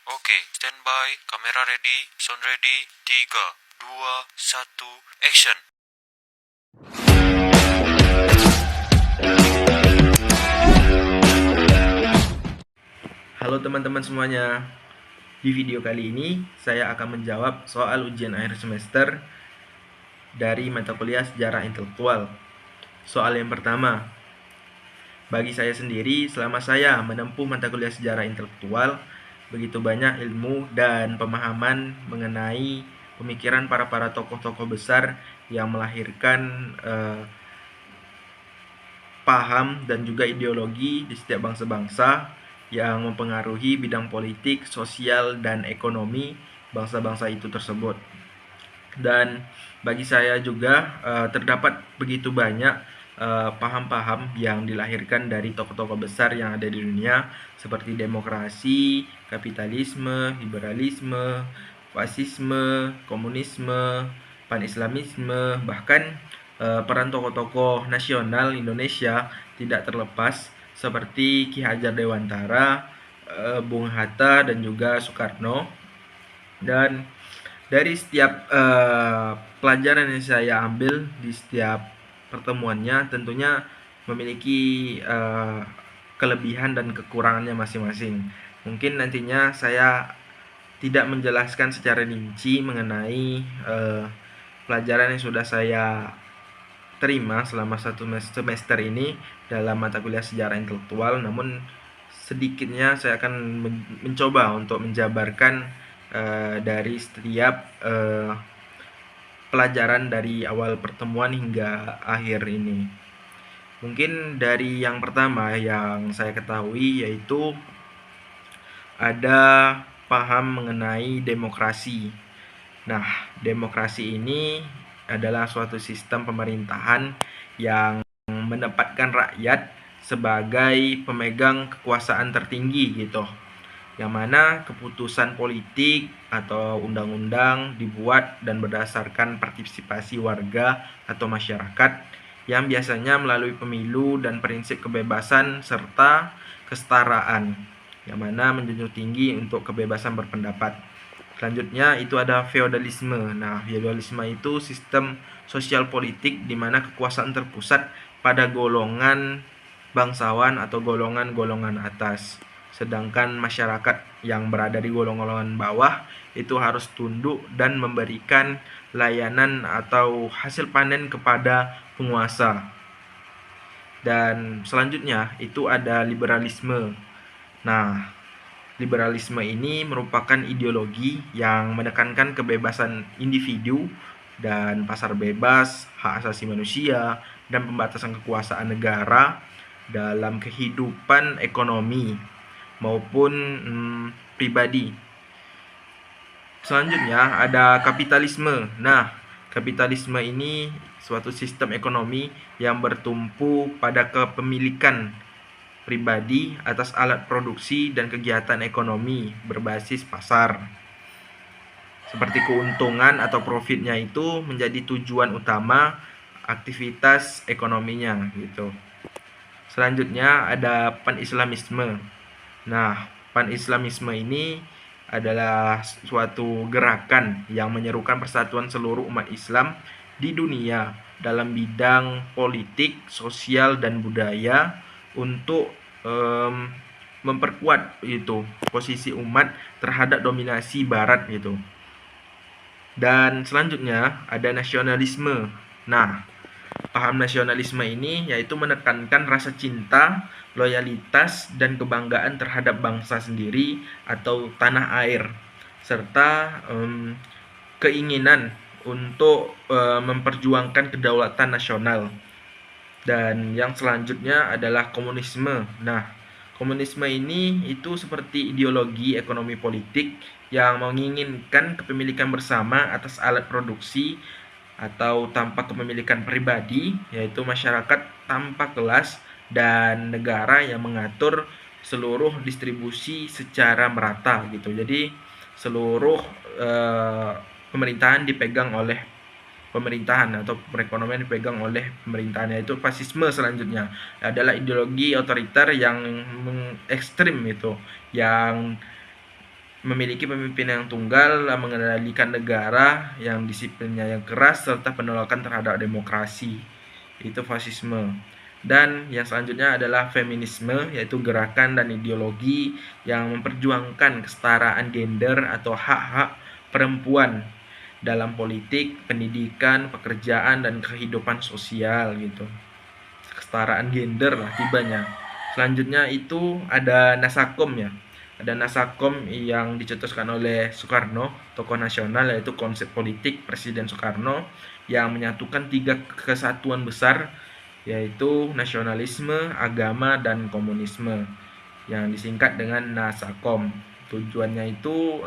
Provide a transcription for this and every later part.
Oke, standby, kamera ready, sound ready, 3, 2, 1, action. Halo teman-teman semuanya. Di video kali ini saya akan menjawab soal ujian akhir semester dari mata kuliah Sejarah Intelektual. Soal yang pertama. Bagi saya sendiri, selama saya menempuh mata kuliah Sejarah Intelektual, begitu banyak ilmu dan pemahaman mengenai pemikiran para tokoh-tokoh besar yang melahirkan paham dan juga ideologi di setiap bangsa-bangsa yang mempengaruhi bidang politik, sosial, dan ekonomi bangsa-bangsa itu tersebut. Dan bagi saya juga terdapat begitu banyak paham-paham yang dilahirkan dari tokoh-tokoh besar yang ada di dunia seperti demokrasi, kapitalisme, liberalisme, fasisme, komunisme, pan-islamisme, bahkan peran tokoh-tokoh nasional Indonesia tidak terlepas seperti Ki Hajar Dewantara, Bung Hatta, dan juga Soekarno. Dan dari setiap pelajaran yang saya ambil di setiap pertemuannya tentunya memiliki kelebihan dan kekurangannya masing-masing. Mungkin nantinya saya tidak menjelaskan secara rinci mengenai pelajaran yang sudah saya terima selama satu semester ini dalam mata kuliah sejarah intelektual, namun sedikitnya saya akan mencoba untuk menjabarkan dari setiap pelajaran dari awal pertemuan hingga akhir ini. Mungkin dari yang pertama yang saya ketahui yaitu ada paham mengenai demokrasi. Nah, demokrasi ini adalah suatu sistem pemerintahan yang menempatkan rakyat sebagai pemegang kekuasaan tertinggi gitu, yang mana keputusan politik atau undang-undang dibuat dan berdasarkan partisipasi warga atau masyarakat yang biasanya melalui pemilu dan prinsip kebebasan serta kesetaraan, yang mana menjunjung tinggi untuk kebebasan berpendapat. Selanjutnya itu ada feodalisme. Nah, feodalisme itu sistem sosial politik di mana kekuasaan terpusat pada golongan bangsawan atau golongan-golongan atas. Sedangkan masyarakat yang berada di golongan-golongan bawah itu harus tunduk dan memberikan layanan atau hasil panen kepada penguasa. Dan selanjutnya itu ada liberalisme. Nah, liberalisme ini merupakan ideologi yang menekankan kebebasan individu dan pasar bebas, hak asasi manusia, dan pembatasan kekuasaan negara dalam kehidupan ekonomi maupun pribadi. Selanjutnya ada kapitalisme. Nah, kapitalisme ini suatu sistem ekonomi yang bertumpu pada kepemilikan pribadi atas alat produksi dan kegiatan ekonomi berbasis pasar. Seperti keuntungan atau profitnya itu menjadi tujuan utama aktivitas ekonominya gitu. Selanjutnya ada pan-islamisme. Nah, pan-islamisme ini adalah suatu gerakan yang menyerukan persatuan seluruh umat Islam di dunia dalam bidang politik, sosial, dan budaya untuk memperkuat itu posisi umat terhadap dominasi barat gitu. Dan selanjutnya ada nasionalisme. Nah, paham nasionalisme ini yaitu menekankan rasa cinta, loyalitas, dan kebanggaan terhadap bangsa sendiri atau tanah air, serta keinginan untuk memperjuangkan kedaulatan nasional. Dan yang selanjutnya adalah komunisme. Nah, komunisme ini itu seperti ideologi ekonomi politik yang menginginkan kepemilikan bersama atas alat produksi atau tanpa kepemilikan pribadi, yaitu masyarakat tanpa kelas dan negara yang mengatur seluruh distribusi secara merata gitu. Jadi seluruh pemerintahan dipegang oleh pemerintahan atau perekonomian dipegang oleh pemerintahan. Yaitu fasisme selanjutnya adalah ideologi otoriter yang ekstrim itu, yang memiliki pemimpin yang tunggal, mengendalikan negara yang disiplinnya yang keras, serta penolakan terhadap demokrasi. Itu fasisme. Dan yang selanjutnya adalah feminisme, yaitu gerakan dan ideologi yang memperjuangkan kesetaraan gender atau hak-hak perempuan dalam politik, pendidikan, pekerjaan, dan kehidupan sosial gitu. Kesetaraan gender lah tibanya. Selanjutnya itu ada Nasakom ya. Ada Nasakom yang dicetuskan oleh Soekarno, tokoh nasional, yaitu konsep politik Presiden Soekarno yang menyatukan 3 kesatuan besar, yaitu nasionalisme, agama, dan komunisme, yang disingkat dengan Nasakom. Tujuannya itu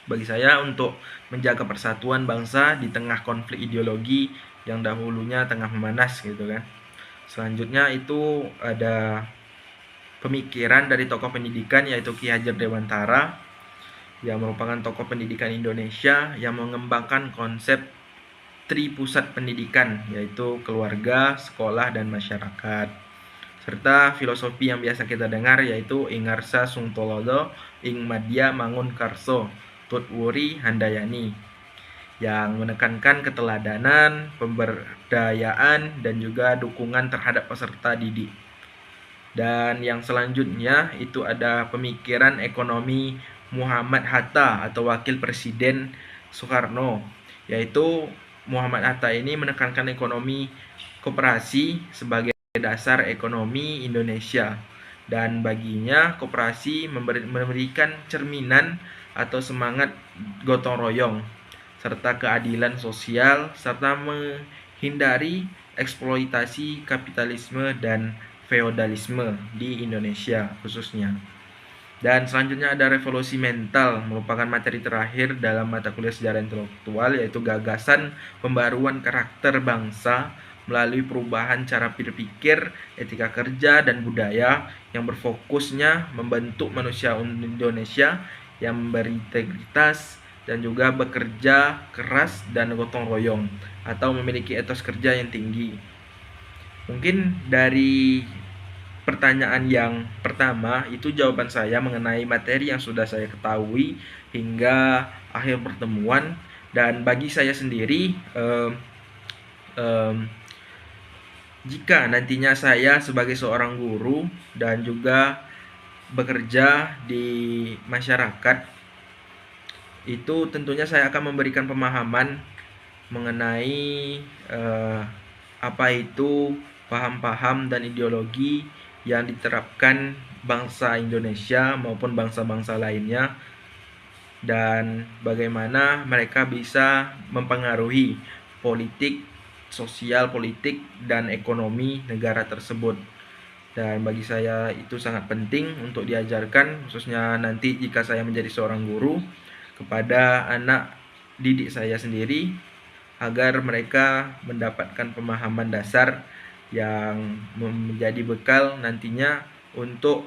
bagi saya untuk menjaga persatuan bangsa di tengah konflik ideologi yang dahulunya tengah memanas gitu kan. Selanjutnya itu ada pemikiran dari tokoh pendidikan, yaitu Ki Hajar Dewantara, yang merupakan tokoh pendidikan Indonesia yang mengembangkan konsep tripusat pendidikan, yaitu keluarga, sekolah, dan masyarakat. Serta filosofi yang biasa kita dengar, yaitu Ingarsa Sungtolodo, Ing Madya Mangun Karso, Tut Wuri Handayani, yang menekankan keteladanan, pemberdayaan, dan juga dukungan terhadap peserta didik. Dan yang selanjutnya itu ada pemikiran ekonomi Muhammad Hatta atau wakil presiden Soekarno, yaitu Muhammad Hatta ini menekankan ekonomi koperasi sebagai dasar ekonomi Indonesia, dan baginya koperasi memberikan cerminan atau semangat gotong royong serta keadilan sosial, serta menghindari eksploitasi kapitalisme dan feodalisme di Indonesia khususnya. Dan selanjutnya ada revolusi mental, merupakan materi terakhir dalam mata kuliah sejarah intelektual, yaitu gagasan pembaruan karakter bangsa melalui perubahan cara berpikir, etika kerja, dan budaya yang berfokusnya membentuk manusia Indonesia yang berintegritas dan juga bekerja keras dan gotong royong atau memiliki etos kerja yang tinggi. Mungkin dari pertanyaan yang pertama itu jawaban saya mengenai materi yang sudah saya ketahui hingga akhir pertemuan. Dan bagi saya sendiri, jika nantinya saya sebagai seorang guru dan juga bekerja di masyarakat, itu tentunya saya akan memberikan pemahaman mengenai apa itu paham-paham dan ideologi yang diterapkan bangsa Indonesia maupun bangsa-bangsa lainnya, dan bagaimana mereka bisa mempengaruhi politik, sosial, politik, dan ekonomi negara tersebut. Dan bagi saya itu sangat penting untuk diajarkan, khususnya nanti jika saya menjadi seorang guru, kepada anak didik saya sendiri, agar mereka mendapatkan pemahaman dasar yang menjadi bekal nantinya untuk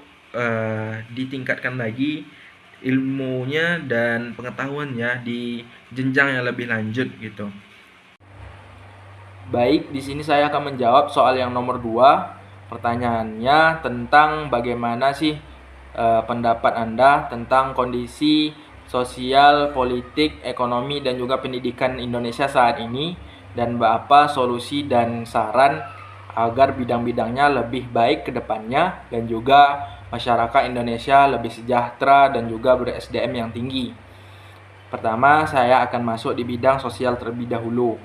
ditingkatkan lagi ilmunya dan pengetahuannya di jenjang yang lebih lanjut gitu. Baik, di sini saya akan menjawab soal yang nomor 2. Pertanyaannya tentang bagaimana sih pendapat Anda tentang kondisi sosial, politik, ekonomi, dan juga pendidikan Indonesia saat ini, dan apa solusi dan saran agar bidang-bidangnya lebih baik ke depannya dan juga masyarakat Indonesia lebih sejahtera dan juga ber-SDM yang tinggi. Pertama, saya akan masuk di bidang sosial terlebih dahulu.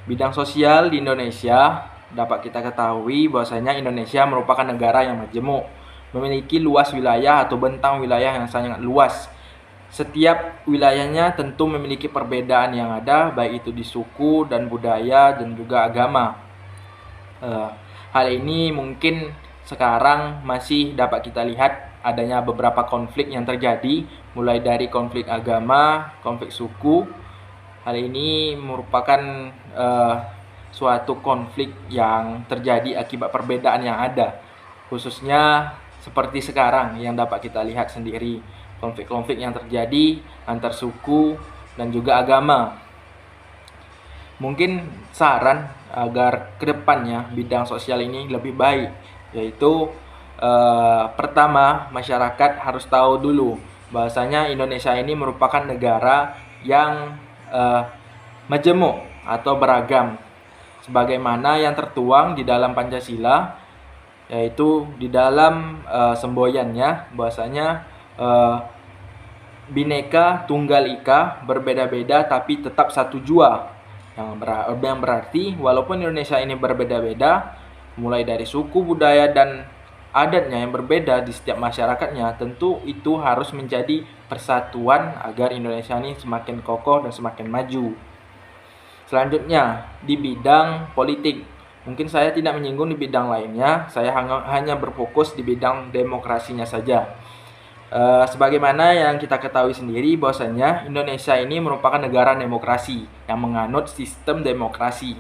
Bidang sosial di Indonesia dapat kita ketahui bahwasanya Indonesia merupakan negara yang majemuk, memiliki luas wilayah atau bentang wilayah yang sangat luas. Setiap wilayahnya tentu memiliki perbedaan yang ada, baik itu di suku dan budaya dan juga agama. Hal ini mungkin sekarang masih dapat kita lihat adanya beberapa konflik yang terjadi, mulai dari konflik agama, konflik suku. Hal ini merupakan suatu konflik yang terjadi akibat perbedaan yang ada, khususnya seperti sekarang yang dapat kita lihat sendiri, konflik-konflik yang terjadi antar suku dan juga agama. Mungkin saran agar kedepannya bidang sosial ini lebih baik, yaitu pertama, masyarakat harus tahu dulu bahwasanya Indonesia ini merupakan negara yang majemuk atau beragam, sebagaimana yang tertuang di dalam Pancasila, yaitu di dalam semboyannya bahwasanya Bhinneka Tunggal Ika, berbeda-beda tapi tetap satu jua, yang berarti walaupun Indonesia ini berbeda-beda mulai dari suku, budaya, dan adatnya yang berbeda di setiap masyarakatnya, tentu itu harus menjadi persatuan agar Indonesia ini semakin kokoh dan semakin maju. Selanjutnya, di bidang politik, mungkin saya tidak menyinggung di bidang lainnya, saya hanya berfokus di bidang demokrasinya saja. Sebagaimana yang kita ketahui sendiri bahwasanya Indonesia ini merupakan negara demokrasi yang menganut sistem demokrasi,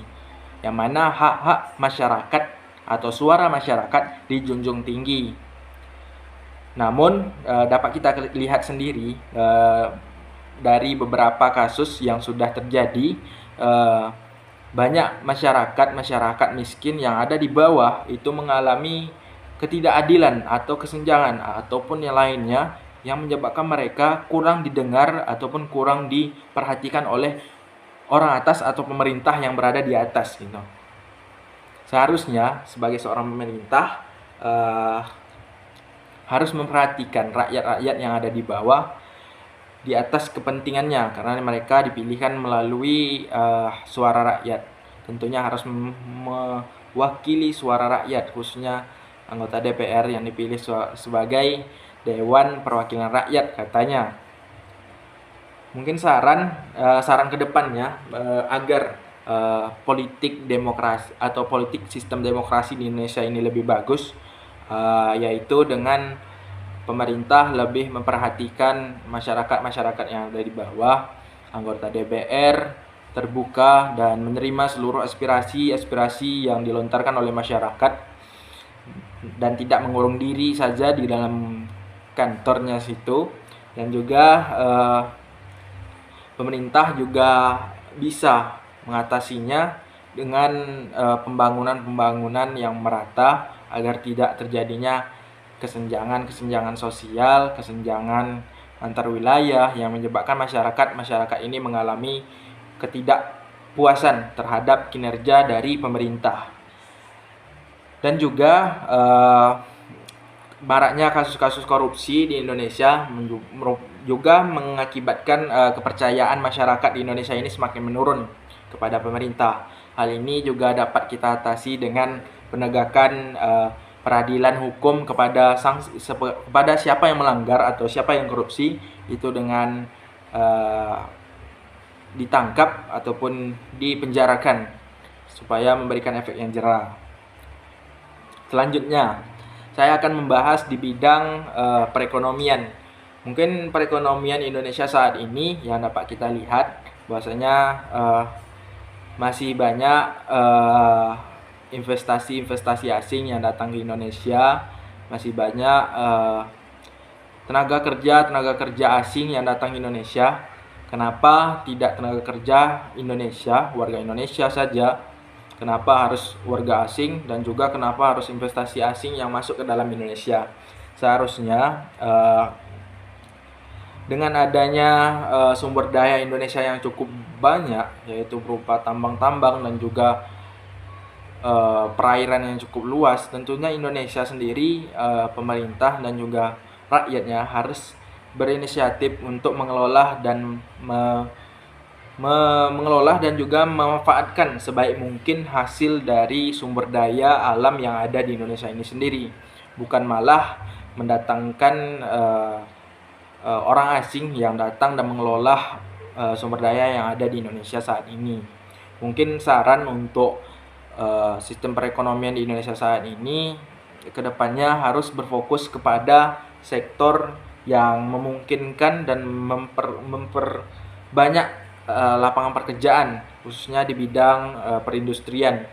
yang mana hak-hak masyarakat atau suara masyarakat dijunjung tinggi. Namun dapat kita lihat sendiri dari beberapa kasus yang sudah terjadi, banyak masyarakat miskin yang ada di bawah itu mengalami ketidakadilan atau kesenjangan ataupun yang lainnya yang menyebabkan mereka kurang didengar ataupun kurang diperhatikan oleh orang atas atau pemerintah yang berada di atas gitu. Seharusnya sebagai seorang pemerintah harus memperhatikan rakyat-rakyat yang ada di bawah di atas kepentingannya, karena mereka dipilihkan melalui suara rakyat. Tentunya harus mewakili suara rakyat, khususnya anggota DPR yang dipilih sebagai Dewan Perwakilan Rakyat katanya. Mungkin saran ke depannya agar politik demokrasi atau politik sistem demokrasi di Indonesia ini lebih bagus, yaitu dengan pemerintah lebih memperhatikan masyarakat yang ada di bawah, anggota DPR terbuka dan menerima seluruh aspirasi yang dilontarkan oleh masyarakat dan tidak mengurung diri saja di dalam kantornya situ. Dan juga pemerintah juga bisa mengatasinya dengan pembangunan yang merata agar tidak terjadinya kesenjangan sosial, kesenjangan antar wilayah yang menyebabkan masyarakat ini mengalami ketidakpuasan terhadap kinerja dari pemerintah. Dan juga maraknya kasus-kasus korupsi di Indonesia juga mengakibatkan kepercayaan masyarakat di Indonesia ini semakin menurun kepada pemerintah. Hal ini juga dapat kita atasi dengan penegakan peradilan hukum kepada siapa yang melanggar atau siapa yang korupsi, itu dengan ditangkap ataupun dipenjarakan supaya memberikan efek yang jera. Selanjutnya, saya akan membahas di bidang perekonomian. Mungkin perekonomian Indonesia saat ini yang dapat kita lihat bahwasanya masih banyak investasi asing yang datang ke Indonesia, masih banyak tenaga kerja asing yang datang ke Indonesia. Kenapa tidak tenaga kerja Indonesia, warga Indonesia saja? Kenapa harus warga asing, dan juga kenapa harus investasi asing yang masuk ke dalam Indonesia? Seharusnya dengan adanya sumber daya Indonesia yang cukup banyak, yaitu berupa tambang-tambang dan juga perairan yang cukup luas, tentunya Indonesia sendiri, pemerintah dan juga rakyatnya harus berinisiatif untuk mengelola dan juga memanfaatkan sebaik mungkin hasil dari sumber daya alam yang ada di Indonesia ini sendiri, bukan malah mendatangkan orang asing yang datang dan mengelola sumber daya yang ada di Indonesia saat ini. Mungkin saran untuk sistem perekonomian di Indonesia saat ini kedepannya harus berfokus kepada sektor yang memungkinkan dan memperbanyak lapangan pekerjaan, khususnya di bidang perindustrian,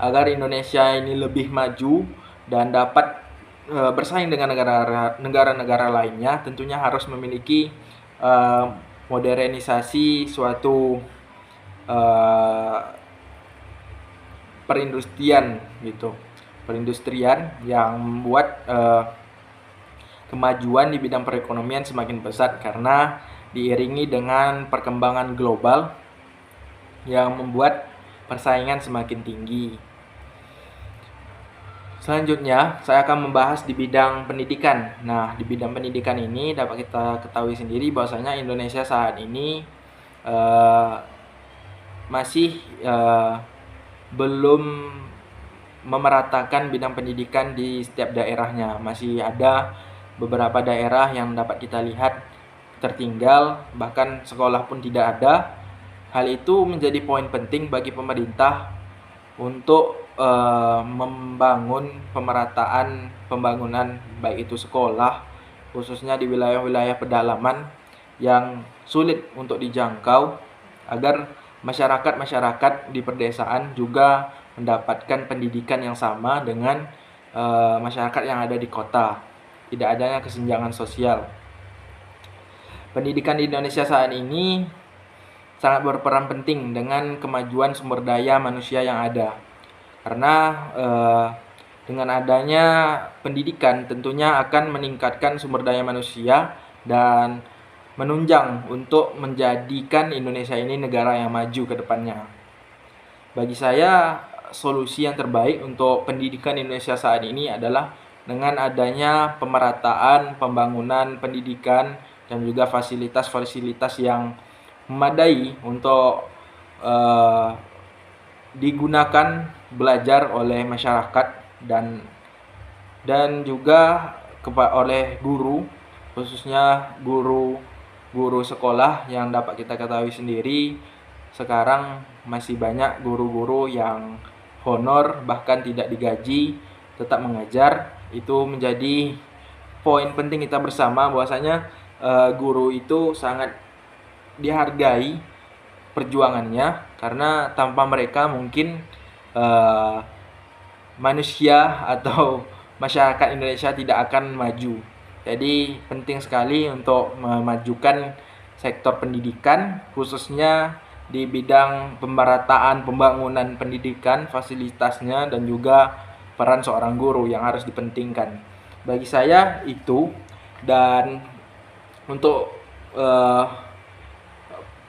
agar Indonesia ini lebih maju dan dapat bersaing dengan negara-negara lainnya. Tentunya harus memiliki modernisasi suatu perindustrian yang membuat kemajuan di bidang perekonomian semakin pesat karena diiringi dengan perkembangan global yang membuat persaingan semakin tinggi. Selanjutnya, saya akan membahas di bidang pendidikan. Nah, di bidang pendidikan ini dapat kita ketahui sendiri bahwasanya Indonesia saat ini masih belum memeratakan bidang pendidikan di setiap daerahnya. Masih ada beberapa daerah yang dapat kita lihat tertinggal, bahkan sekolah pun tidak ada. Hal itu menjadi poin penting bagi pemerintah untuk membangun pemerataan pembangunan baik itu sekolah, khususnya di wilayah-wilayah pedalaman yang sulit untuk dijangkau, agar masyarakat di pedesaan juga mendapatkan pendidikan yang sama dengan masyarakat yang ada di kota. Tidak adanya kesenjangan sosial. Pendidikan di Indonesia saat ini sangat berperan penting dengan kemajuan sumber daya manusia yang ada. Karena dengan adanya pendidikan tentunya akan meningkatkan sumber daya manusia dan menunjang untuk menjadikan Indonesia ini negara yang maju ke depannya. Bagi saya, solusi yang terbaik untuk pendidikan Indonesia saat ini adalah dengan adanya pemerataan pembangunan pendidikan dan juga fasilitas-fasilitas yang memadai untuk digunakan belajar oleh masyarakat dan juga oleh guru, khususnya guru sekolah yang dapat kita ketahui sendiri sekarang masih banyak guru-guru yang honor bahkan tidak digaji tetap mengajar. Itu menjadi poin penting kita bersama bahwasanya guru itu sangat dihargai perjuangannya, karena tanpa mereka mungkin manusia atau masyarakat Indonesia tidak akan maju. Jadi penting sekali untuk memajukan sektor pendidikan, khususnya di bidang pemerataan pembangunan pendidikan, fasilitasnya, dan juga peran seorang guru yang harus dipentingkan. Bagi saya itu, dan untuk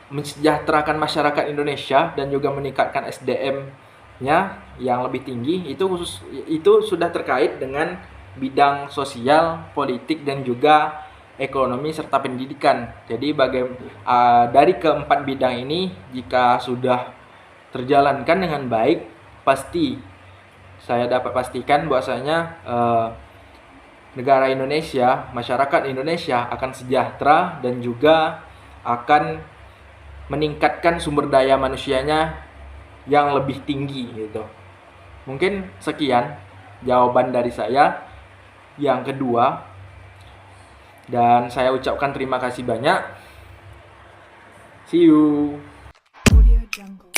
mensejahterakan masyarakat Indonesia dan juga meningkatkan SDM-nya yang lebih tinggi, itu sudah terkait dengan bidang sosial, politik, dan juga ekonomi serta pendidikan. Jadi dari keempat bidang ini jika sudah terjalankan dengan baik, pasti saya dapat pastikan bahwasanya negara Indonesia, masyarakat Indonesia akan sejahtera dan juga akan meningkatkan sumber daya manusianya yang lebih tinggi gitu. Mungkin sekian jawaban dari saya yang kedua, dan saya ucapkan terima kasih banyak. See you. Audio Jungle.